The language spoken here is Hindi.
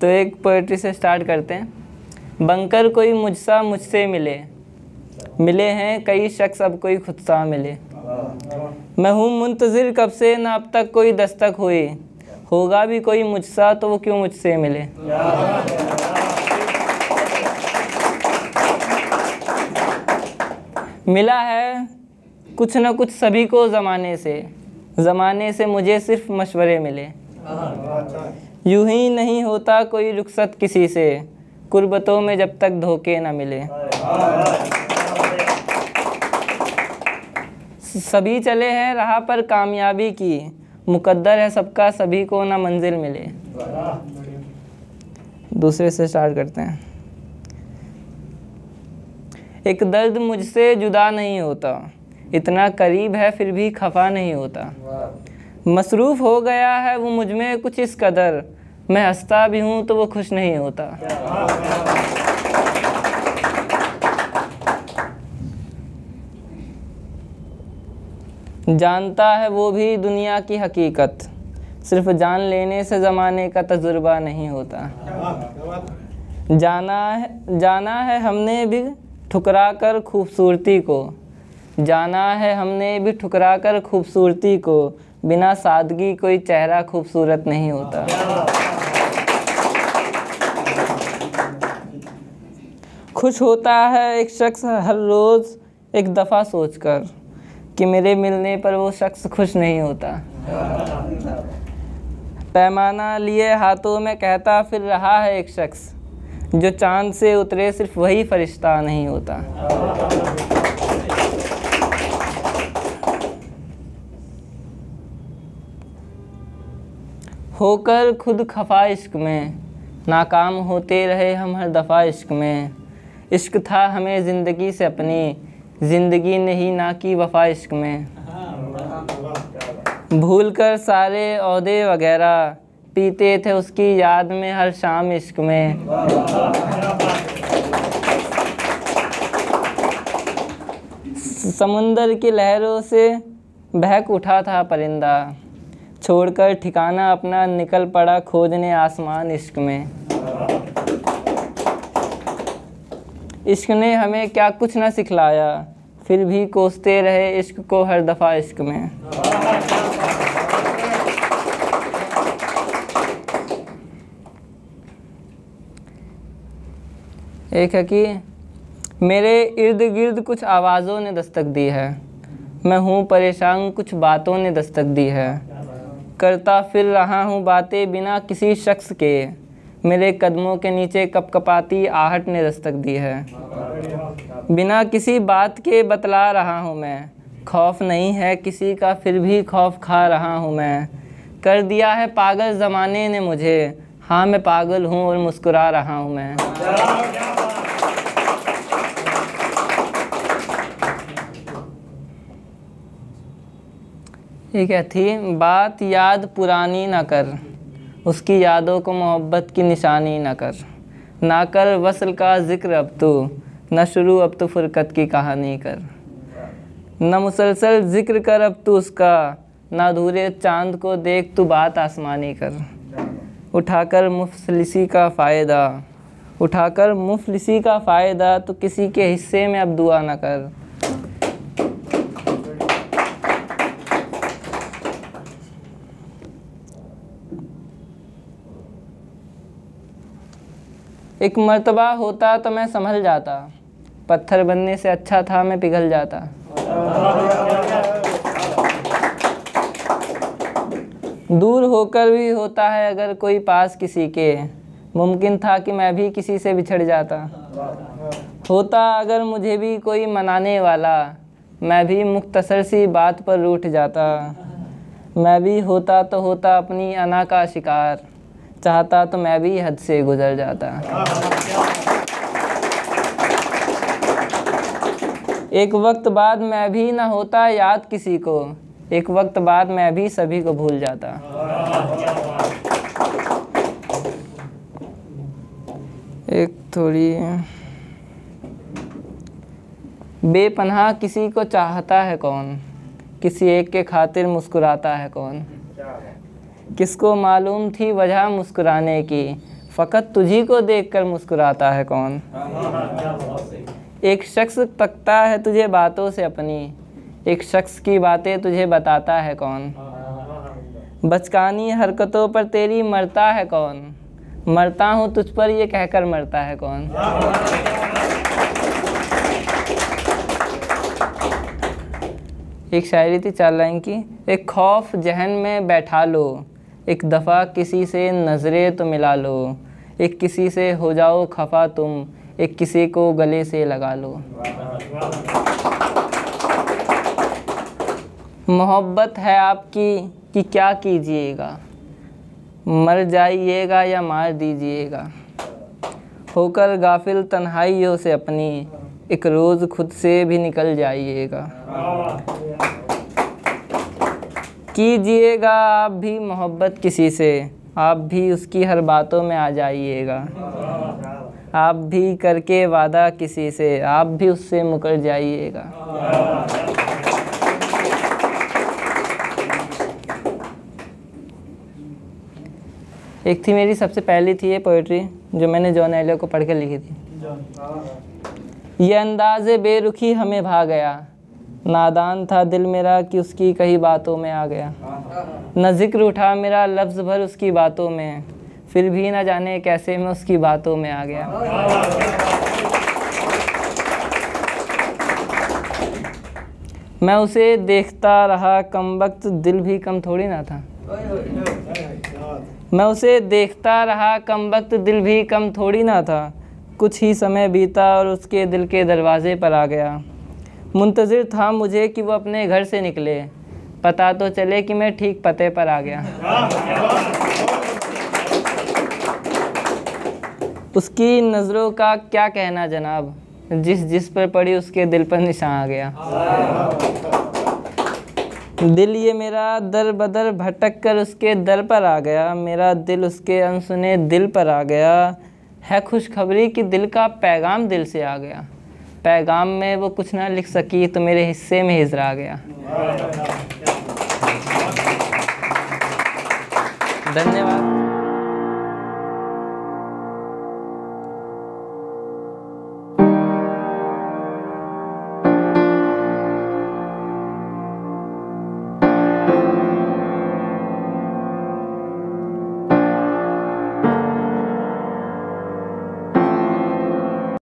तो एक पोएट्री से स्टार्ट करते हैं। बंकर कोई मुझसा मुझसे मिले, मिले हैं कई शख्स अब कोई खुद सा मिले। मैं हूँ मुंतज़िर कब से ना अब तक कोई दस्तक हुई, होगा भी कोई मुझसा तो वो क्यों मुझसे मिले। मिला है कुछ न कुछ सभी को ज़माने से मुझे सिर्फ मशवरे मिले। यूं ही नहीं होता कोई रुखसत किसी से, कुर्बतों में जब तक धोखे न मिले। सभी चले हैं राह पर कामयाबी की, मुकद्दर है सबका सभी को ना मंजिल मिले। दूसरे से स्टार्ट करते हैं। एक दर्द मुझसे जुदा नहीं होता, इतना करीब है फिर भी खफा नहीं होता। मसरूफ़ हो गया है वो मुझ में कुछ इस कदर, मैं हंसता भी हूँ तो वो खुश नहीं होता। जानता है वो भी दुनिया की हकीकत, सिर्फ जान लेने से ज़माने का तजुर्बा नहीं होता। जाना है हमने भी ठुकरा कर खूबसूरती को, जाना है हमने भी ठुकरा कर खूबसूरती को, बिना सादगी कोई चेहरा खूबसूरत नहीं होता। खुश होता है एक शख्स हर रोज़ एक दफ़ा सोचकर कि मेरे मिलने पर वो शख्स खुश नहीं होता। पैमाना लिए हाथों में कहता फिर रहा है एक शख्स, जो चाँद से उतरे सिर्फ वही फरिश्ता नहीं होता। होकर खुद खफा इश्क में, नाकाम होते रहे हम हर दफ़ा इश्क में। इश्क था हमें ज़िंदगी से अपनी, ज़िंदगी ने ही ना की वफ़ा इश्क में। भूल कर सारे औहदे वगैरह, पीते थे उसकी याद में हर शाम इश्क में। समुंदर की लहरों से बहक उठा था परिंदा, छोड़कर ठिकाना अपना निकल पड़ा खोजने आसमान इश्क में। इश्क ने हमें क्या कुछ न सिखलाया, फिर भी कोसते रहे इश्क को हर दफ़ा इश्क में। एक है कि मेरे इर्द गिर्द कुछ आवाज़ों ने दस्तक दी है, मैं हूँ परेशान कुछ बातों ने दस्तक दी है। करता फिर रहा हूँ बातें बिना किसी शख्स के, मेरे कदमों के नीचे कपकपाती आहट ने दस्तक दी है। बिना किसी बात के बतला रहा हूँ मैं, खौफ नहीं है किसी का फिर भी खौफ खा रहा हूँ मैं। कर दिया है पागल ज़माने ने मुझे, हाँ मैं पागल हूँ और मुस्कुरा रहा हूँ मैं। एक है थी बात याद पुरानी ना कर, उसकी यादों को मोहब्बत की निशानी ना कर। ना कर वस्ल का ज़िक्र अब तो, न शुरू अब तो फ़ुरक़त की कहानी कर। न मुसलसल ज़िक्र कर अब तो उसका, ना अधूरे चाँद को देख तू बात आसमानी कर। उठाकर मुफलिसी का फ़ायदा तो किसी के हिस्से में अब दुआ ना कर। एक मर्तबा होता तो मैं संभल जाता, पत्थर बनने से अच्छा था मैं पिघल जाता। दूर होकर भी होता है अगर कोई पास किसी के, मुमकिन था कि मैं भी किसी से बिछड़ जाता। होता अगर मुझे भी कोई मनाने वाला, मैं भी मुख्तसर सी बात पर रूठ जाता। मैं भी होता तो होता अपनी अना का शिकार, चाहता तो मैं भी हद से गुजर जाता। एक वक्त बाद मैं भी ना होता याद किसी को, एक वक्त बाद मैं भी सभी को भूल जाता। एक थोड़ी बेपनाह किसी को चाहता है कौन, किसी एक के खातिर मुस्कुराता है कौन। किसको मालूम थी वजह मुस्कुराने की, फ़कत तुझी को देखकर मुस्कुराता है कौन। एक शख्स तकता है तुझे बातों से अपनी, एक शख्स की बातें तुझे बताता है कौन। बचकानी हरकतों पर तेरी मरता है कौन, मरता हूँ तुझ पर ये कहकर मरता है कौन। एक शायरी थी 4 लाइन की। एक खौफ जहन में बैठा लो, एक दफ़ा किसी से नज़रें तो मिला लो, एक किसी से हो जाओ खफा तुम, एक किसी को गले से लगा लो। मोहब्बत है आपकी कि क्या कीजिएगा, मर जाइएगा या मार दीजिएगा। होकर गाफिल तन्हाइयों से अपनी, एक रोज़ खुद से भी निकल जाइएगा। कीजिएगा आप भी मोहब्बत किसी से, आप भी उसकी हर बातों में आ जाइएगा। आप भी करके वादा किसी से, आप भी उससे मुकर जाइएगा। एक थी मेरी सबसे पहली थी ये पोइट्री जो मैंने जॉन एलियट को पढ़ के लिखी थी। ये अंदाज़े बेरुखी हमें भा गया, नादान था दिल मेरा कि उसकी कई बातों में आ गया। न जिक्र उठा मेरा लफ्ज़ भर उसकी बातों में, फिर भी न जाने कैसे मैं उसकी बातों में आ गया। मैं उसे देखता रहा कमबख्त, दिल भी कम थोड़ी ना था। मैं उसे देखता रहा कमबख्त, दिल भी कम थोड़ी ना था। कुछ ही समय बीता और उसके दिल के दरवाज़े पर आ गया। मुंतज़िर था मुझे कि वो अपने घर से निकले, पता तो चले कि मैं ठीक पते पर आ गया। उसकी नज़रों का क्या कहना जनाब, जिस पर पड़ी उसके दिल पर निशान आ गया। दिल ये मेरा दर बदर भटक कर उसके दर पर आ गया, मेरा दिल उसके अनसुने दिल पर आ गया। है खुशखबरी कि दिल का पैगाम दिल से आ गया, पैगाम में वो कुछ ना लिख सकी तो मेरे हिस्से में हिजर आ गया। धन्यवाद।